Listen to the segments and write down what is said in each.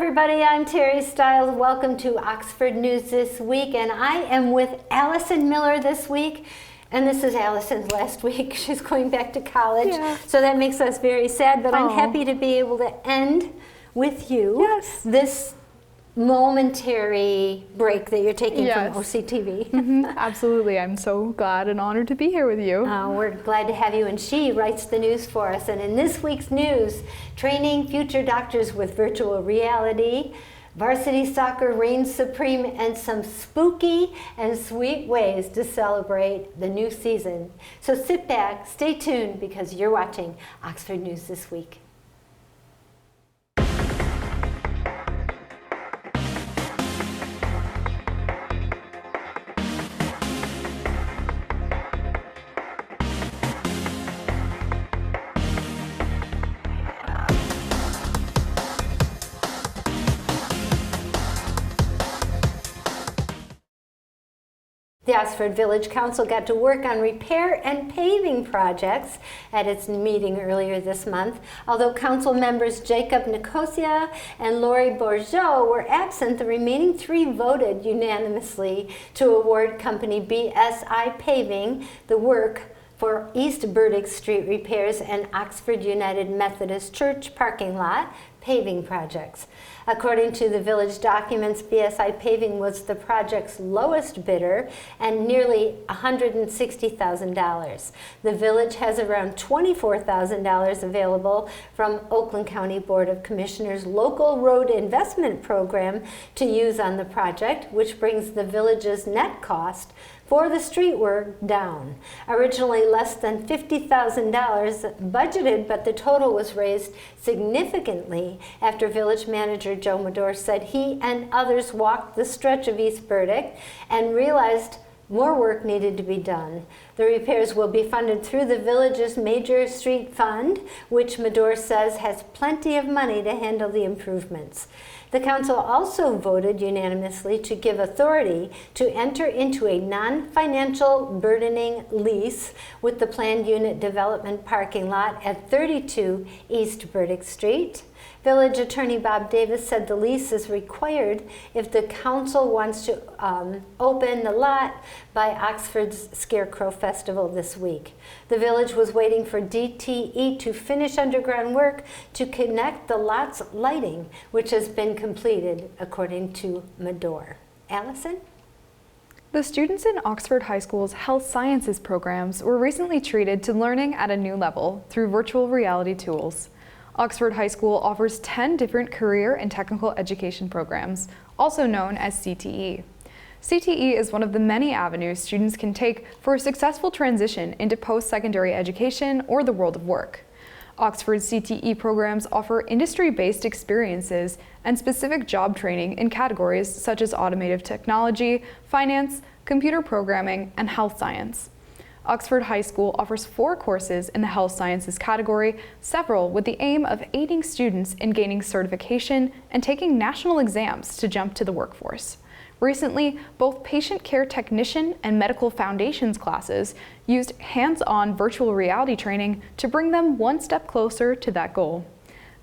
everybody, I'm Terry Stiles. Welcome to Oxford News This Week, and I am with Allison Miller this week. And this is Allison's last week. She's going back to college, so that makes us very sad, but I'm happy to be able to end with you this momentary break that you're taking from OCTV. Absolutely. I'm so glad and honored to be here with you. We're glad to have you, and she writes the news for us. And in this week's news, training future doctors with virtual reality, varsity soccer reigns supreme, and some spooky and sweet ways to celebrate the new season. So sit back, stay tuned, because you're watching Oxford News This Week. The Oxford Village Council got to work on repair and paving projects at its meeting earlier this month. Although council members Jacob Nicosia and Lori Bourgeau were absent, the remaining three voted unanimously to award company BSI Paving the work for East Burdick Street repairs and Oxford United Methodist Church parking lot paving projects. According to the village documents, BSI Paving was the project's lowest bidder and nearly $160,000. The village has around $24,000 available from Oakland County Board of Commissioners' local road investment program to use on the project, which brings the village's net cost for the street work down. Originally less than $50,000 budgeted, but the total was raised significantly after village manager Joe Medore said he and others walked the stretch of East Burdick and realized more work needed to be done. The repairs will be funded through the village's major street fund, which Medore says has plenty of money to handle the improvements. The council also voted unanimously to give authority to enter into a non-financial burdening lease with the planned unit development parking lot at 32 East Burdick Street. Village Attorney Bob Davis said the lease is required if the council wants to open the lot by Oxford's Scarecrow Festival this week. The village was waiting for DTE to finish underground work to connect the lot's lighting, which has been completed, according to Medore. Allison? The students in Oxford High School's health sciences programs were recently treated to learning at a new level through virtual reality tools. Oxford High School offers 10 different career and technical education programs, also known as CTE. CTE is one of the many avenues students can take for a successful transition into post-secondary education or the world of work. Oxford's CTE programs offer industry-based experiences and specific job training in categories such as automotive technology, finance, computer programming, and health science. Oxford High School offers 4 courses in the health sciences category, several with the aim of aiding students in gaining certification and taking national exams to jump to the workforce. Recently, both patient care technician and medical foundations classes used hands-on virtual reality training to bring them one step closer to that goal.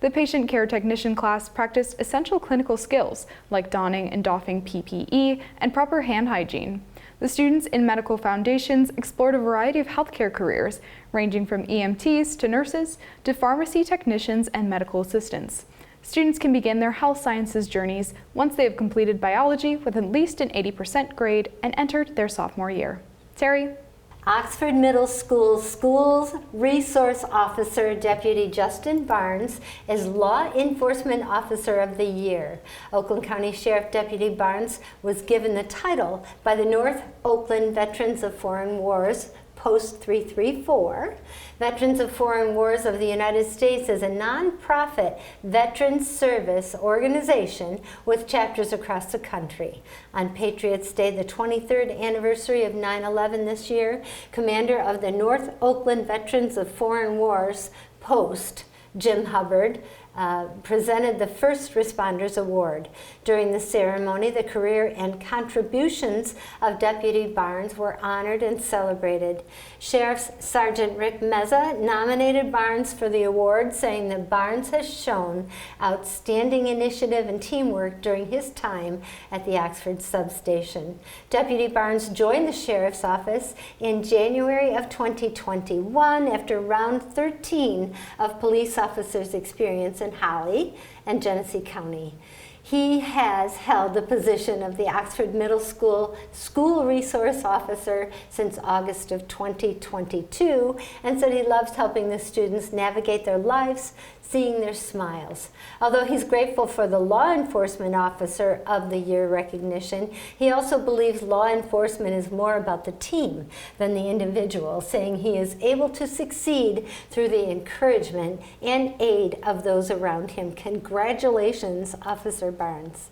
The patient care technician class practiced essential clinical skills like donning and doffing PPE and proper hand hygiene. The students in medical foundations explored a variety of healthcare careers, ranging from EMTs to nurses to pharmacy technicians and medical assistants. Students can begin their health sciences journeys once they have completed biology with at least an 80% grade and entered their sophomore year. Terry? Oxford Middle School Schools Resource Officer Deputy Justin Barnes is Law Enforcement Officer of the Year. Oakland County Sheriff Deputy Barnes was given the title by the North Oakland Veterans of Foreign Wars Post 334. Veterans of Foreign Wars of the United States is a nonprofit veterans service organization with chapters across the country. On Patriots Day, the 23rd anniversary of 9/11 this year, commander of the North Oakland Veterans of Foreign Wars Post, Jim Hubbard, presented the First Responders Award. During the ceremony, the career and contributions of Deputy Barnes were honored and celebrated. Sheriff's Sergeant Rick Meza nominated Barnes for the award, saying that Barnes has shown outstanding initiative and teamwork during his time at the Oxford substation. Deputy Barnes joined the Sheriff's Office in January of 2021 after round 13 of police officers' experience in Holly and Genesee County. He has held the position of the Oxford Middle School School Resource Officer since August of 2022 and said he loves helping the students navigate their lives, seeing their smiles. Although he's grateful for the Law Enforcement Officer of the Year recognition, he also believes law enforcement is more about the team than the individual, saying he is able to succeed through the encouragement and aid of those around him. Congratulations, Officer Barnes.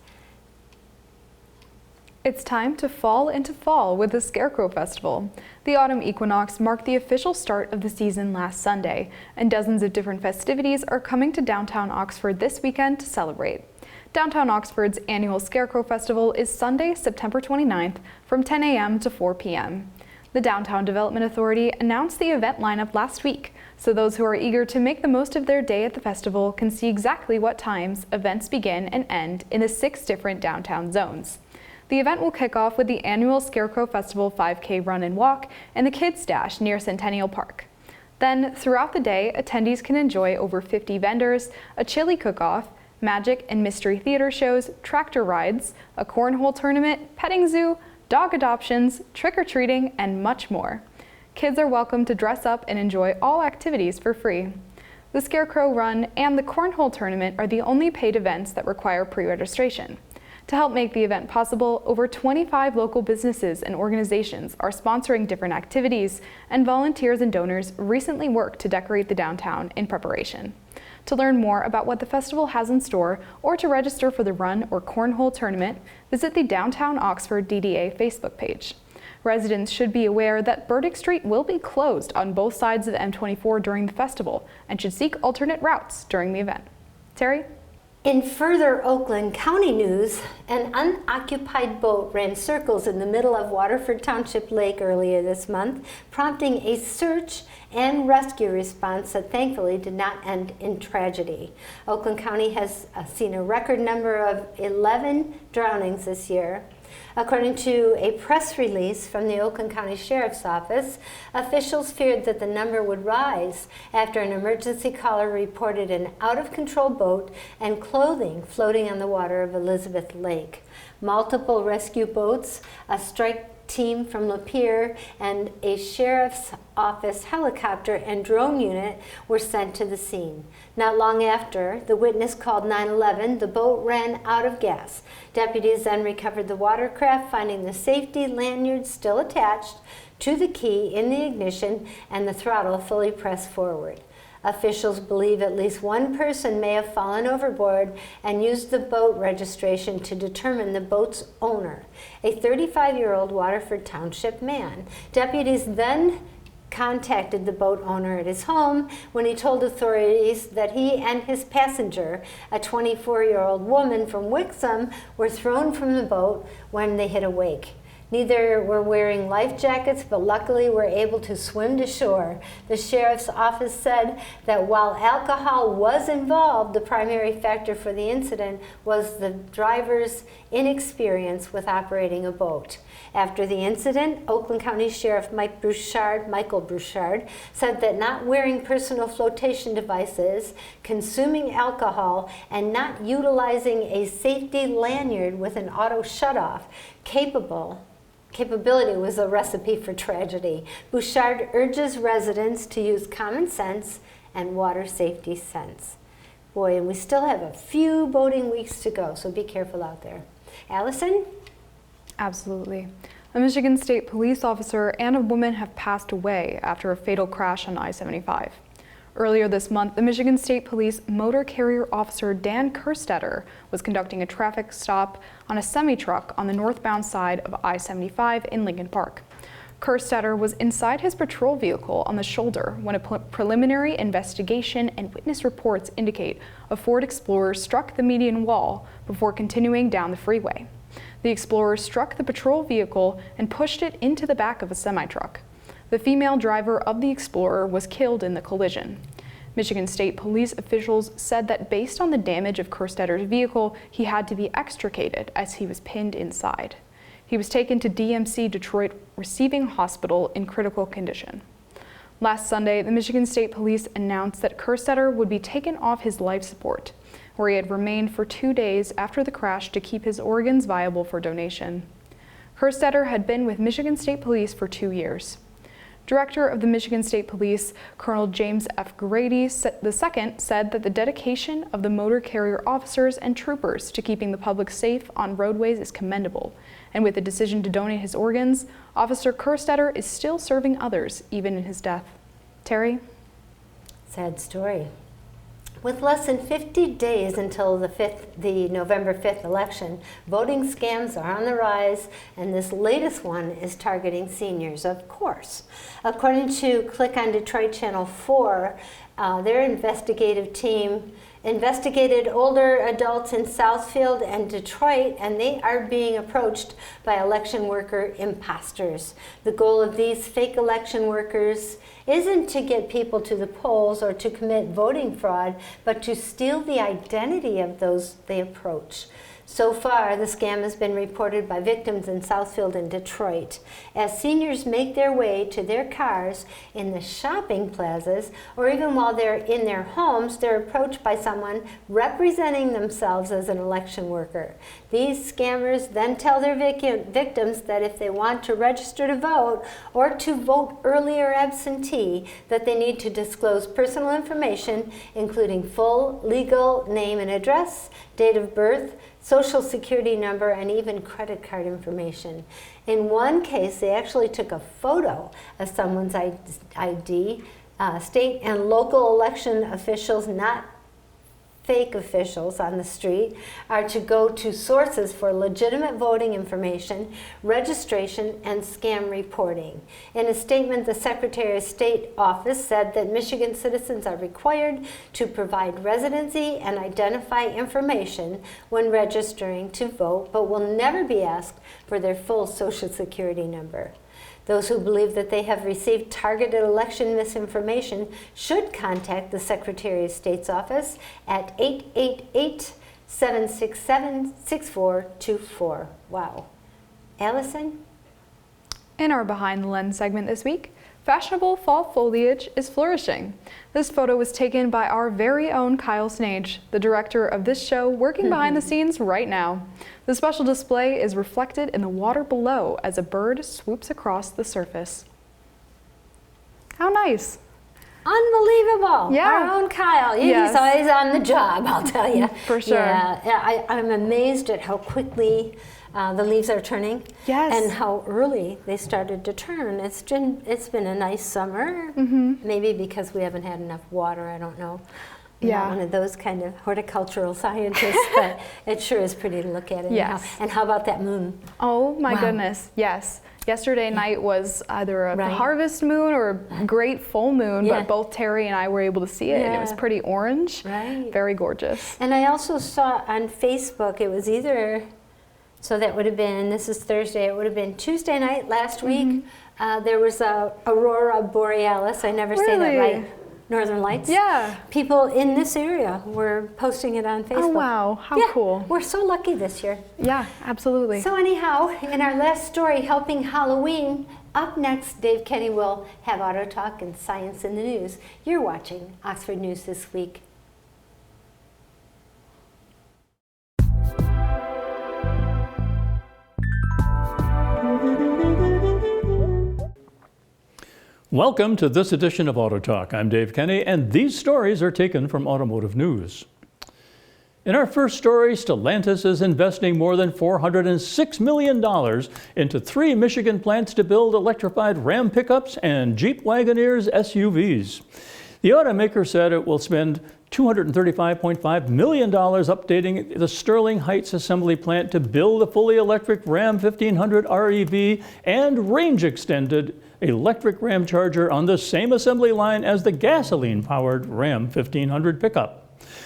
It's time to fall into fall with the Scarecrow Festival. The autumn equinox marked the official start of the season last Sunday, and dozens of different festivities are coming to downtown Oxford this weekend to celebrate. Downtown Oxford's annual Scarecrow Festival is Sunday, September 29th from 10 a.m. to 4 p.m. The Downtown Development Authority announced the event lineup last week, so those who are eager to make the most of their day at the festival can see exactly what times events begin and end in the 6 different downtown zones. The event will kick off with the annual Scarecrow Festival 5K Run and Walk in the Kids Dash near Centennial Park. Then, throughout the day, attendees can enjoy over 50 vendors, a chili cook-off, magic and mystery theater shows, tractor rides, a cornhole tournament, petting zoo, dog adoptions, trick-or-treating, and much more. Kids are welcome to dress up and enjoy all activities for free. The Scarecrow Run and the Cornhole Tournament are the only paid events that require pre-registration. To help make the event possible, over 25 local businesses and organizations are sponsoring different activities, and volunteers and donors recently worked to decorate the downtown in preparation. To learn more about what the festival has in store or to register for the run or cornhole tournament, visit the Downtown Oxford DDA Facebook page. Residents should be aware that Burdick Street will be closed on both sides of the M24 during the festival and should seek alternate routes during the event. Terry? In further Oakland County news, an unoccupied boat ran circles in the middle of Waterford Township Lake earlier this month, prompting a search and rescue response that thankfully did not end in tragedy. Oakland County has seen a record number of 11 drownings this year. According to a press release from the Oakland County Sheriff's Office, officials feared that the number would rise after an emergency caller reported an out-of-control boat and clothing floating on the water of Elizabeth Lake. Multiple rescue boats, a strike team from Lapeer, and a sheriff's office helicopter and drone unit were sent to the scene. Not long after, the witness called 911. The boat ran out of gas. Deputies then recovered the watercraft, finding the safety lanyard still attached to the key in the ignition and the throttle fully pressed forward. Officials believe at least one person may have fallen overboard and used the boat registration to determine the boat's owner, a 35-year-old Waterford Township man. Deputies then contacted the boat owner at his home when he told authorities that he and his passenger, a 24-year-old woman from Wixom, were thrown from the boat when they hit a wake. Neither were wearing life jackets, but luckily were able to swim to shore. The sheriff's office said that while alcohol was involved, the primary factor for the incident was the driver's inexperience with operating a boat. After the incident, Oakland County Sheriff Michael Bouchard, said that not wearing personal flotation devices, consuming alcohol, and not utilizing a safety lanyard with an auto shutoff capability was a recipe for tragedy. Bouchard urges residents to use common sense and water safety sense. Boy, and we still have a few boating weeks to go, so be careful out there. Allison? Absolutely. A Michigan State police officer and a woman have passed away after a fatal crash on I-75. Earlier this month, the Michigan State Police motor carrier officer Dan Kerstetter was conducting a traffic stop on a semi-truck on the northbound side of I-75 in Lincoln Park. Kerstetter was inside his patrol vehicle on the shoulder when a preliminary investigation and witness reports indicate a Ford Explorer struck the median wall before continuing down the freeway. The Explorer struck the patrol vehicle and pushed it into the back of a semi-truck. The female driver of the Explorer was killed in the collision. Michigan State Police officials said that based on the damage of Kerstetter's vehicle, he had to be extricated as he was pinned inside. He was taken to DMC Detroit Receiving Hospital in critical condition. Last Sunday, the Michigan State Police announced that Kerstetter would be taken off his life support, where he had remained for 2 days after the crash to keep his organs viable for donation. Kerstetter had been with Michigan State Police for 2 years. Director of the Michigan State Police, Colonel James F. Grady II, said that the dedication of the motor carrier officers and troopers to keeping the public safe on roadways is commendable. And with the decision to donate his organs, Officer Kerstetter is still serving others, even in his death. Terry? Sad story. With less than 50 days until the November 5th election, voting scams are on the rise, and this latest one is targeting seniors, of course. According to Click on Detroit Channel 4, their investigative team investigated older adults in Southfield and Detroit, and they are being approached by election worker imposters. The goal of these fake election workers isn't to get people to the polls or to commit voting fraud, but to steal the identity of those they approach. So far, the scam has been reported by victims in Southfield and Detroit. As seniors make their way to their cars in the shopping plazas, or even while they're in their homes, they're approached by someone representing themselves as an election worker. These scammers then tell their victims that if they want to register to vote or to vote early or absentee, that they need to disclose personal information, including full legal name and address, date of birth, social security number, and even credit card information. In one case, they actually took a photo of someone's ID. State and local election officials, not fake officials on the street, are to go to sources for legitimate voting information, registration, and scam reporting. In a statement, the Secretary of State office said that Michigan citizens are required to provide residency and identify information when registering to vote, but will never be asked for their full Social Security number. Those who believe that they have received targeted election misinformation should contact the Secretary of State's office at 888-767-6424. Wow. Allison? In our Behind the Lens segment this week, fashionable fall foliage is flourishing. This photo was taken by our very own Kyle Snage, the director of this show, working behind the scenes right now. The special display is reflected in the water below as a bird swoops across the surface. How nice. Unbelievable. Yeah. Our own Kyle. Yes. He's always on the job, I'll tell you. For sure. Yeah, I'm amazed at how quickly the leaves are turning. Yes. And how early they started to turn. It's been a nice summer. Maybe because we haven't had enough water, I don't know. I'm not one of those kind of horticultural scientists, but it sure is pretty to look at it. Yes. And how about that moon? Oh my Wow. goodness, yes. Yesterday night was either a Right. harvest moon or a great full moon, Yeah. but both Terry and I were able to see it, and it was Yeah. pretty orange. Right. Very gorgeous. And I also saw on Facebook, it was either, so that would have been, this is Thursday, it would have been Tuesday night last week. There was a Aurora Borealis, I never say that Really? right, Northern Lights. Yeah. People in this area were posting it on Facebook. Oh wow, how Yeah, cool. we're so lucky this year. Yeah, absolutely. So anyhow, in our last story, helping Halloween, up next, Dave Kenny will have Auto Talk and Science in the News. You're watching Oxford News This Week. Welcome to this edition of Auto Talk. I'm Dave Kenny, and these stories are taken from Automotive News. In our first story, Stellantis is investing more than $406 million into 3 Michigan plants to build electrified Ram pickups and Jeep Wagoneers SUVs. The automaker said it will spend $235.5 million updating the Sterling Heights assembly plant to build a fully electric Ram 1500 REV and range-extended electric Ram Charger on the same assembly line as the gasoline-powered Ram 1500 pickup.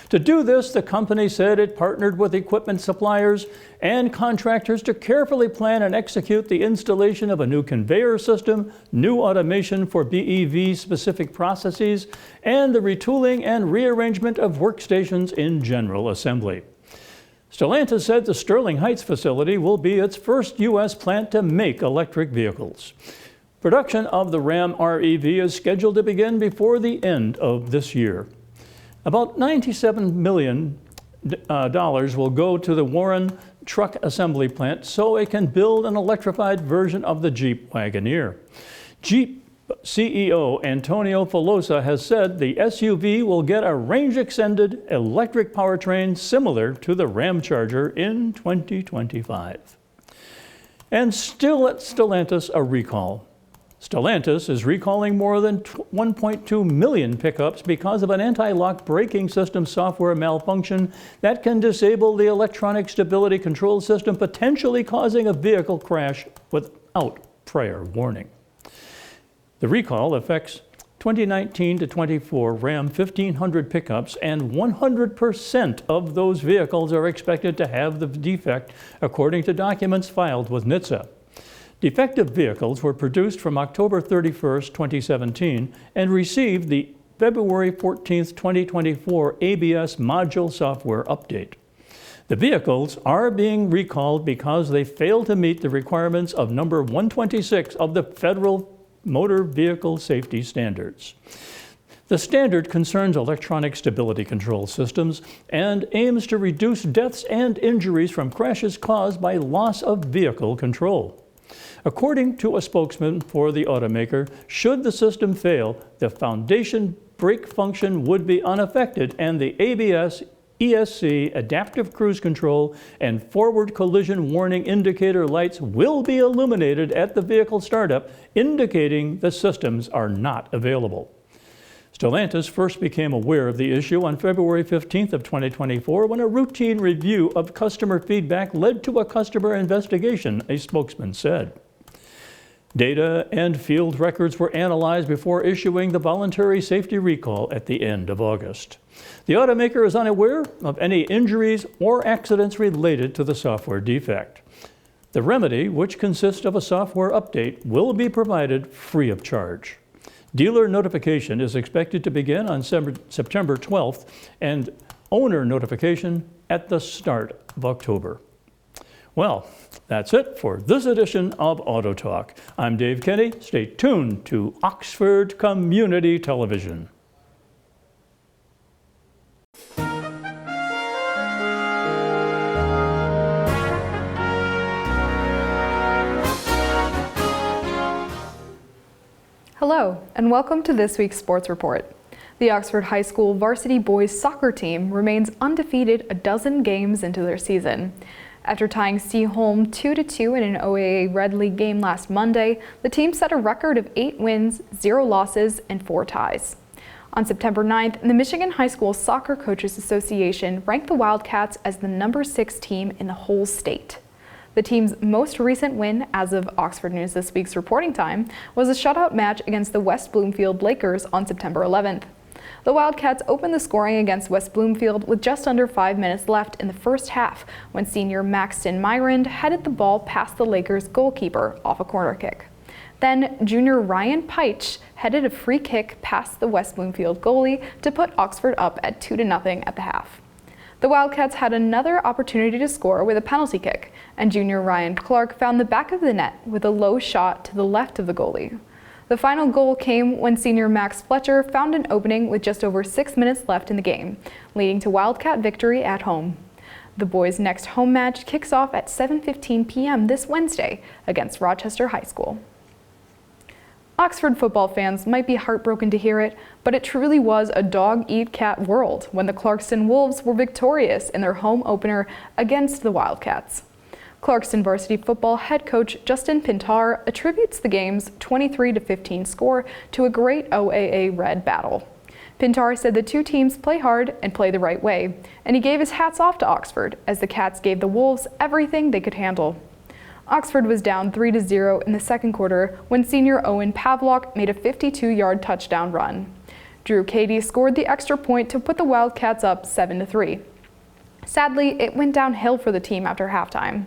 To do this, the company said it partnered with equipment suppliers and contractors to carefully plan and execute the installation of a new conveyor system, new automation for BEV-specific processes, and the retooling and rearrangement of workstations in general assembly. Stellantis said the Sterling Heights facility will be its first U.S. plant to make electric vehicles. Production of the Ram REV is scheduled to begin before the end of this year. About $97 million will go to the Warren truck assembly plant so it can build an electrified version of the Jeep Wagoneer. Jeep CEO Antonio Filosa has said the SUV will get a range-extended electric powertrain similar to the Ram Charger in 2025. And still at Stellantis, a recall. Stellantis is recalling more than 1.2 million pickups because of an anti-lock braking system software malfunction that can disable the electronic stability control system, potentially causing a vehicle crash without prior warning. The recall affects 2019 to 24 Ram 1500 pickups, and 100% of those vehicles are expected to have the defect, according to documents filed with NHTSA. Defective vehicles were produced from October 31, 2017, and received the February 14, 2024 ABS module software update. The vehicles are being recalled because they fail to meet the requirements of number 126 of the Federal Motor Vehicle Safety Standards. The standard concerns electronic stability control systems and aims to reduce deaths and injuries from crashes caused by loss of vehicle control. According to a spokesman for the automaker, should the system fail, the foundation brake function would be unaffected and the ABS, ESC, adaptive cruise control, and forward collision warning indicator lights will be illuminated at the vehicle startup, indicating the systems are not available. Stellantis first became aware of the issue on February 15th of 2024 when a routine review of customer feedback led to a customer investigation, a spokesman said. Data and field records were analyzed before issuing the voluntary safety recall at the end of August. The automaker is unaware of any injuries or accidents related to the software defect. The remedy, which consists of a software update, will be provided free of charge. Dealer notification is expected to begin on September 12th and owner notification at the start of October. Well, that's it for this edition of Auto Talk. I'm Dave Kenny. Stay tuned to Oxford Community Television. Hello, and welcome to this week's Sports Report. The Oxford High School varsity boys soccer team remains undefeated a dozen games into their season. After tying Seaholm 2-2 in an OAA Red League game last Monday, the team set a record of 8 wins, 0 losses, and 4 ties. On September 9th, the Michigan High School Soccer Coaches Association ranked the Wildcats as the number 6 team in the whole state. The team's most recent win, as of Oxford News This Week's reporting time, was a shutout match against the West Bloomfield Lakers on September 11th. The Wildcats opened the scoring against West Bloomfield with just under 5 minutes left in the first half when senior Maxton Myrand headed the ball past the Lakers goalkeeper off a corner kick. Then junior Ryan Peich headed a free kick past the West Bloomfield goalie to put Oxford up at 2-0 at the half. The Wildcats had another opportunity to score with a penalty kick, and junior Ryan Clark found the back of the net with a low shot to the left of the goalie. The final goal came when senior Max Fletcher found an opening with just over 6 minutes left in the game, leading to Wildcat victory at home. The boys' next home match kicks off at 7:15 p.m. this Wednesday against Rochester High School. Oxford football fans might be heartbroken to hear it, but it truly was a dog-eat-cat world when the Clarkston Wolves were victorious in their home opener against the Wildcats. Clarkston varsity football head coach Justin Pintar attributes the game's 23-15 score to a great OAA Red battle. Pintar said the two teams play hard and play the right way, and he gave his hats off to Oxford as the Cats gave the Wolves everything they could handle. Oxford was down 3-0 in the second quarter when senior Owen Pavlock made a 52-yard touchdown run. Drew Cady scored the extra point to put the Wildcats up 7-3. Sadly, it went downhill for the team after halftime.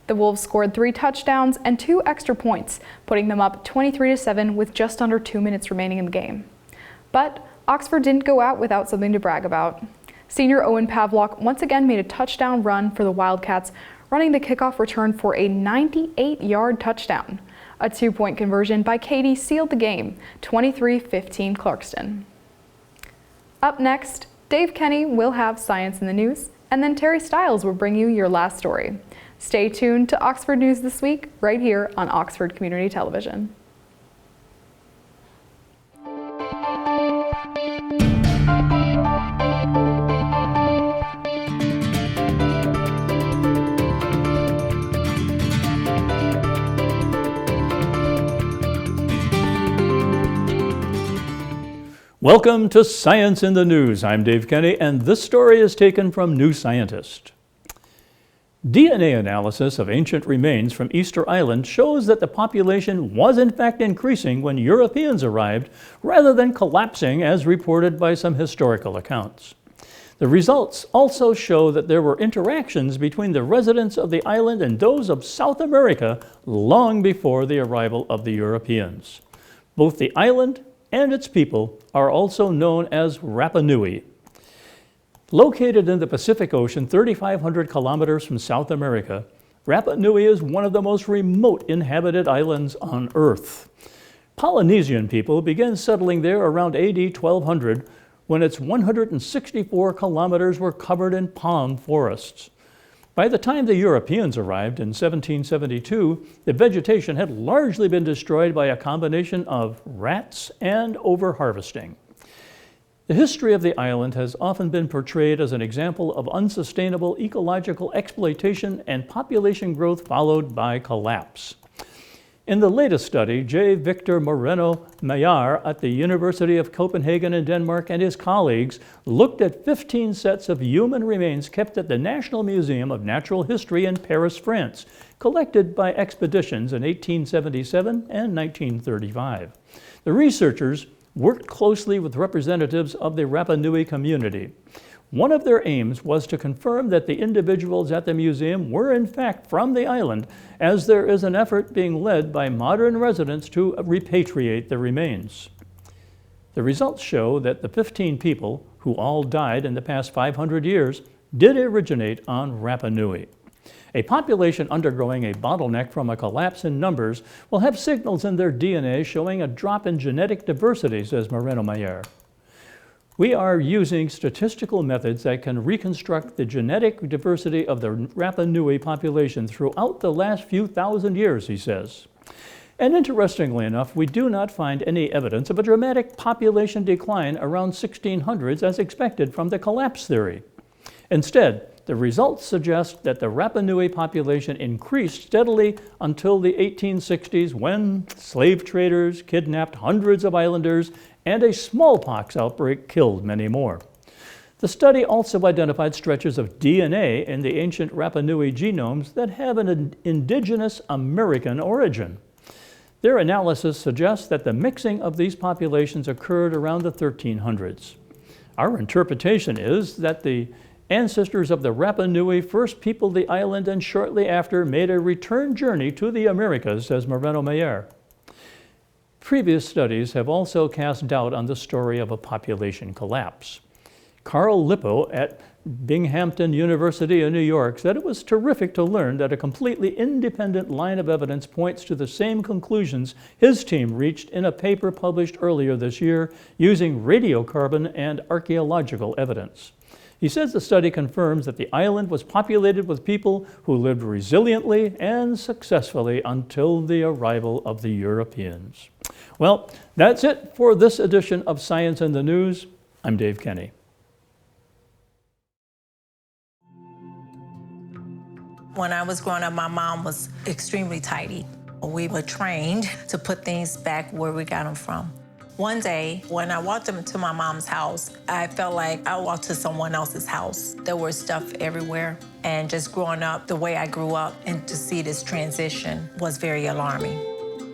The Wolves scored 3 touchdowns and 2 extra points, putting them up 23-7 with just under 2 minutes remaining in the game. But Oxford didn't go out without something to brag about. Senior Owen Pavlock once again made a touchdown run for the Wildcats, running the kickoff return for a 98-yard touchdown. A 2-point conversion by Cady sealed the game, 23-15 Clarkston. Up next, Dave Kenny will have Science in the News, and then Terry Stiles will bring you your last story. Stay tuned to Oxford News This Week right here on Oxford Community Television. Welcome to Science in the News. I'm Dave Kenny, and this story is taken from New Scientist. DNA analysis of ancient remains from Easter Island shows that the population was in fact increasing when Europeans arrived, rather than collapsing as reported by some historical accounts. The results also show that there were interactions between the residents of the island and those of South America long before the arrival of the Europeans. Both the island and its people are also known as Rapa Nui. Located in the Pacific Ocean, 3,500 kilometers from South America, Rapa Nui is one of the most remote inhabited islands on Earth. Polynesian people began settling there around AD 1200 when its 164 kilometers were covered in palm forests. By the time the Europeans arrived in 1772, the vegetation had largely been destroyed by a combination of rats and overharvesting. The history of the island has often been portrayed as an example of unsustainable ecological exploitation and population growth followed by collapse. In the latest study, J. Victor Moreno Mayer at the University of Copenhagen in Denmark and his colleagues looked at 15 sets of human remains kept at the National Museum of Natural History in Paris, France, collected by expeditions in 1877 and 1935. The researchers worked closely with representatives of the Rapa Nui community. One of their aims was to confirm that the individuals at the museum were in fact from the island, as there is an effort being led by modern residents to repatriate the remains. The results show that the 15 people, who all died in the past 500 years, did originate on Rapa Nui. A population undergoing a bottleneck from a collapse in numbers will have signals in their DNA showing a drop in genetic diversity, says Moreno Mayer. We are using statistical methods that can reconstruct the genetic diversity of the Rapa Nui population throughout the last few thousand years, he says. And interestingly enough, we do not find any evidence of a dramatic population decline around 1600s as expected from the collapse theory. Instead, the results suggest that the Rapa Nui population increased steadily until the 1860s when slave traders kidnapped hundreds of islanders and a smallpox outbreak killed many more. The study also identified stretches of DNA in the ancient Rapa Nui genomes that have an indigenous American origin. Their analysis suggests that the mixing of these populations occurred around the 1300s. Our interpretation is that the ancestors of the Rapa Nui first peopled the island and shortly after made a return journey to the Americas, says Moreno Mayer. Previous studies have also cast doubt on the story of a population collapse. Carl Lippo at Binghamton University in New York said it was terrific to learn that a completely independent line of evidence points to the same conclusions his team reached in a paper published earlier this year using radiocarbon and archaeological evidence. He says the study confirms that the island was populated with people who lived resiliently and successfully until the arrival of the Europeans. Well, that's it for this edition of Science in the News. I'm Dave Kenny. When I was growing up, my mom was extremely tidy. We were trained to put things back where we got them from. One day, when I walked into my mom's house, I felt like I walked to someone else's house. There was stuff everywhere. And just growing up the way I grew up, and to see this transition was very alarming.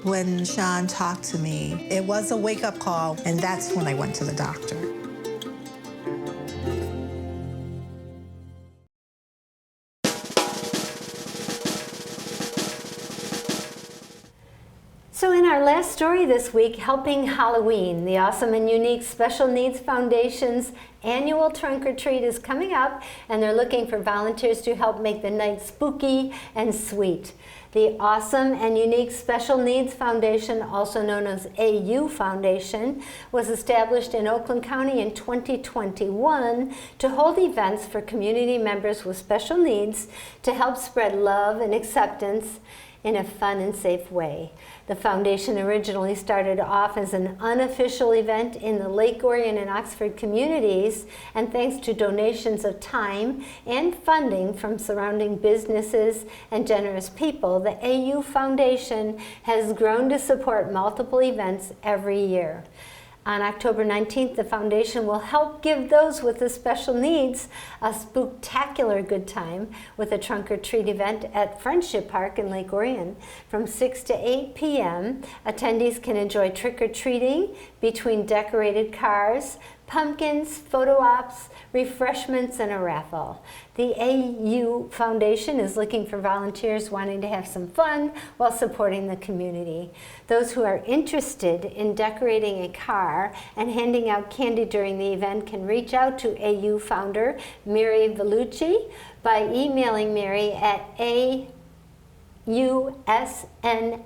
When Sean talked to me, it was a wake-up call, and that's when I went to the doctor. So in our last story this week, Helping Halloween, the Awesome and Unique Special Needs Foundation's annual trunk or treat is coming up, and they're looking for volunteers to help make the night spooky and sweet. The Awesome and Unique Special Needs Foundation, also known as AU Foundation, was established in Oakland County in 2021 to hold events for community members with special needs to help spread love and acceptance in a fun and safe way. The foundation originally started off as an unofficial event in the Lake Orion and Oxford communities, and thanks to donations of time and funding from surrounding businesses and generous people, the AU Foundation has grown to support multiple events every year. On October 19th, the foundation will help give those with the special needs a spooktacular good time with a trunk or treat event at Friendship Park in Lake Orion. From 6 to 8 p.m., attendees can enjoy trick-or-treating between decorated cars, pumpkins, photo ops, refreshments, and a raffle. The AU Foundation is looking for volunteers wanting to have some fun while supporting the community. Those who are interested in decorating a car and handing out candy during the event can reach out to AU founder Mary Vellucci by emailing Mary at ausnf.org.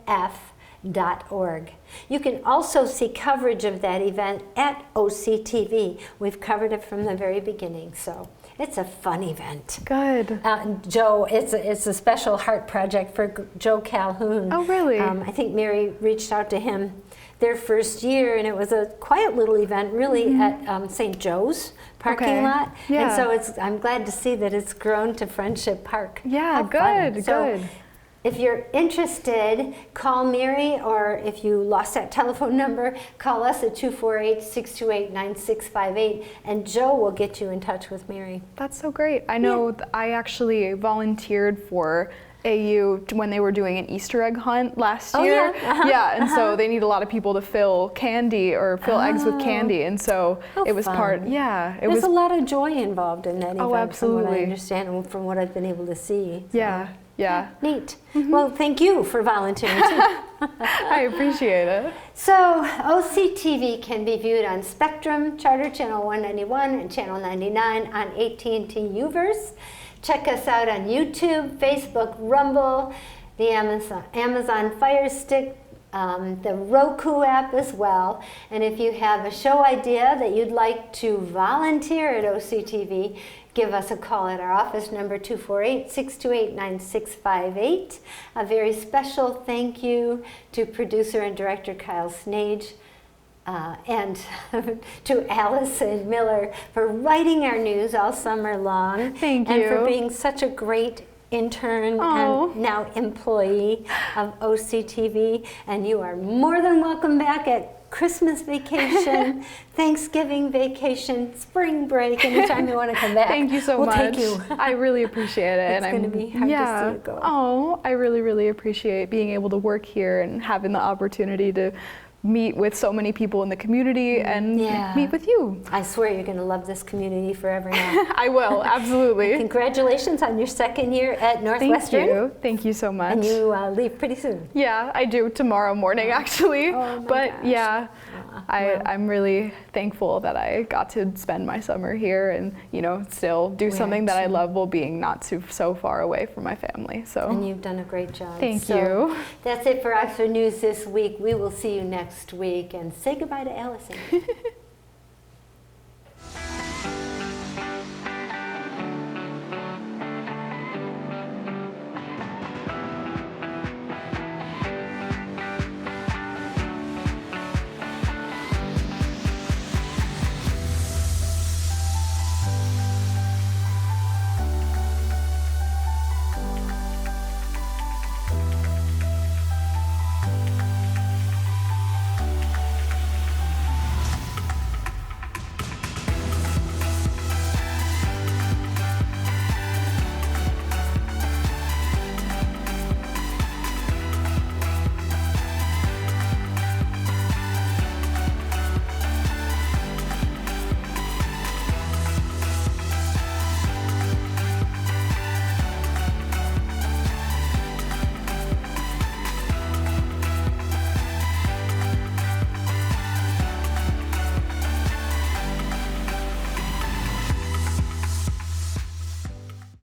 You can also see coverage of that event at OCTV. We've covered it from the very beginning, so it's a fun event. Good. Joe, it's a special heart project for Joe Calhoun. Oh, really? I think Mary reached out to him their first year, and it was a quiet little event, really, at St. Joe's parking lot. Yeah. And so I'm glad to see that it's grown to Friendship Park. Yeah, How fun. good, So, good. if you're interested, call Mary, or if you lost that telephone number, call us at 248-628-9658, and Joe will get you in touch with Mary. That's so great. I know I actually volunteered for AU when they were doing an Easter egg hunt last year. Yeah. And so they need a lot of people to fill candy or fill eggs with candy, and so it was fun. part. Yeah, it There's was. a lot of joy involved in that event, from what I absolutely. understand and from what I've been able to see. So, Yeah, yeah. Neat. Well, thank you for volunteering too. I appreciate it. So, OCTV can be viewed on Spectrum, Charter Channel 191 and Channel 99 on AT&T Uverse. Check us out on YouTube, Facebook, Rumble, the Amazon Fire Stick, the Roku app as well. And if you have a show idea that you'd like to volunteer at OCTV, give us a call at our office number 248-628-9658. A very special thank you to producer and director Kyle Snage, and to Allison Miller for writing our news all summer long. Thank and you. for being such a great intern and now employee of OCTV. And you are more than welcome back at Christmas vacation, Thanksgiving vacation, spring break, anytime you want to come back. Thank you so we'll much. Take you. I really appreciate it. It's going to be hard to see you go. Oh, I really, really appreciate being able to work here and having the opportunity to meet with so many people in the community and meet with you. I swear you're going to love this community forever now. I will, absolutely. Congratulations on your second year at Northwestern. Thank you so much. And you leave pretty soon. Yeah, I do tomorrow morning actually. Oh my but gosh. yeah, I'm really thankful that I got to spend my summer here and still do something that I love while being not so far away from my family. So. And you've done a great job. Thank you. That's it for Oxford News this week. We will see you next week, and say goodbye to Allison.